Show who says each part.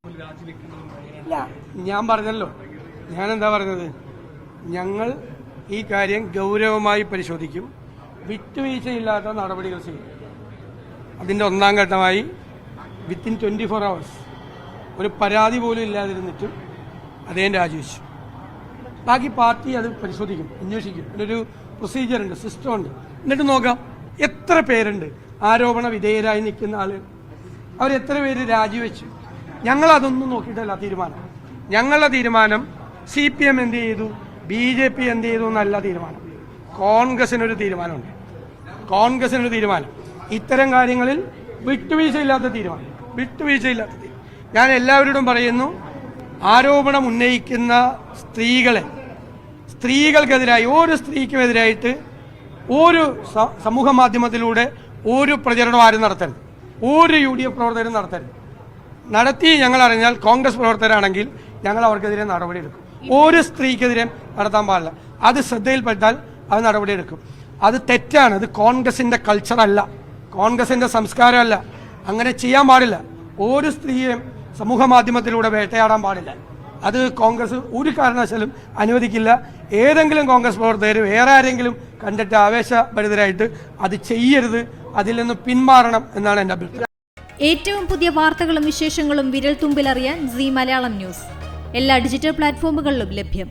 Speaker 1: ഇല്ല, ഞാൻ പറഞ്ഞല്ലോ. ഞാനെന്താ പറഞ്ഞത്? ഞങ്ങൾ ഈ കാര്യം ഗൗരവമായി പരിശോധിക്കും, വിട്ടുവീഴ്ചയില്ലാത്ത നടപടികൾ ചെയ്യും. അതിൻ്റെ ഒന്നാം ഘട്ടമായി വിത്തിൻ 24 hours ഒരു പരാതി പോലും ഇല്ലാതിരുന്നിട്ടും അദ്ദേഹം രാജിവെച്ചു. ബാക്കി പാർട്ടി അത് പരിശോധിക്കും, അന്വേഷിക്കും. അതിനൊരു പ്രൊസീജിയറുണ്ട്, സിസ്റ്റമുണ്ട്. എന്നിട്ട് നോക്കാം എത്ര പേരുണ്ട് ആരോപണ വിധേയരായി നിൽക്കുന്ന ആളുകൾ, അവരെത്ര പേര് രാജിവെച്ചു. ഞങ്ങളതൊന്നും നോക്കിയിട്ടല്ല തീരുമാനം. ഞങ്ങളുടെ തീരുമാനം CPM എന്ത് ചെയ്തു, BJP എന്ത് ചെയ്തു എന്നല്ല തീരുമാനം. കോൺഗ്രസിനൊരു തീരുമാനമുണ്ട്. ഇത്തരം കാര്യങ്ങളിൽ വിട്ടുവീഴ്ചയില്ലാത്ത തീരുമാനം. ഞാൻ എല്ലാവരോടും പറയുന്നു, ആരോപണം ഉന്നയിക്കുന്ന സ്ത്രീകൾക്കെതിരായി, ഒരു സ്ത്രീക്കുമെതിരായിട്ട് ഒരു സമൂഹ മാധ്യമത്തിലൂടെ ഒരു പ്രചരണം ആരും നടത്തരുത്, ഒരു UDF പ്രവർത്തകരും നടത്തരുത്. നടത്തി ഞങ്ങൾ അറിഞ്ഞാൽ കോൺഗ്രസ് പ്രവർത്തകരാണെങ്കിൽ ഞങ്ങൾ അവർക്കെതിരെ നടപടിയെടുക്കും. ഒരു സ്ത്രീക്കെതിരെ നടത്താൻ പാടില്ല. അത് ശ്രദ്ധയിൽപ്പെട്ടാൽ അത് നടപടിയെടുക്കും. അത് തെറ്റാണ്. അത് കോൺഗ്രസിന്റെ കൾച്ചറല്ല, കോൺഗ്രസിന്റെ സംസ്കാരമല്ല. അങ്ങനെ ചെയ്യാൻ പാടില്ല. ഒരു സ്ത്രീയെയും സമൂഹ മാധ്യമത്തിലൂടെ വേട്ടയാടാൻ പാടില്ല. അത് കോൺഗ്രസ് ഒരു കാരണവശാലും അനുവദിക്കില്ല. ഏതെങ്കിലും കോൺഗ്രസ് പ്രവർത്തകർ വേറെ ആരെങ്കിലും കണ്ടിട്ട് ആവേശഭരിതരായിട്ട് അത് ചെയ്യരുത്, അതിൽ നിന്ന് പിന്മാറണം എന്നാണ് എൻ്റെ അഭിപ്രായം.
Speaker 2: ഏറ്റവും പുതിയ വാർത്തകളും വിശേഷങ്ങളും വിരൽ തുമ്പിലറിയാൻ Zee മലയാളം ന്യൂസ് എല്ലാ ഡിജിറ്റൽ പ്ലാറ്റ്ഫോമുകളിലും ലഭ്യം.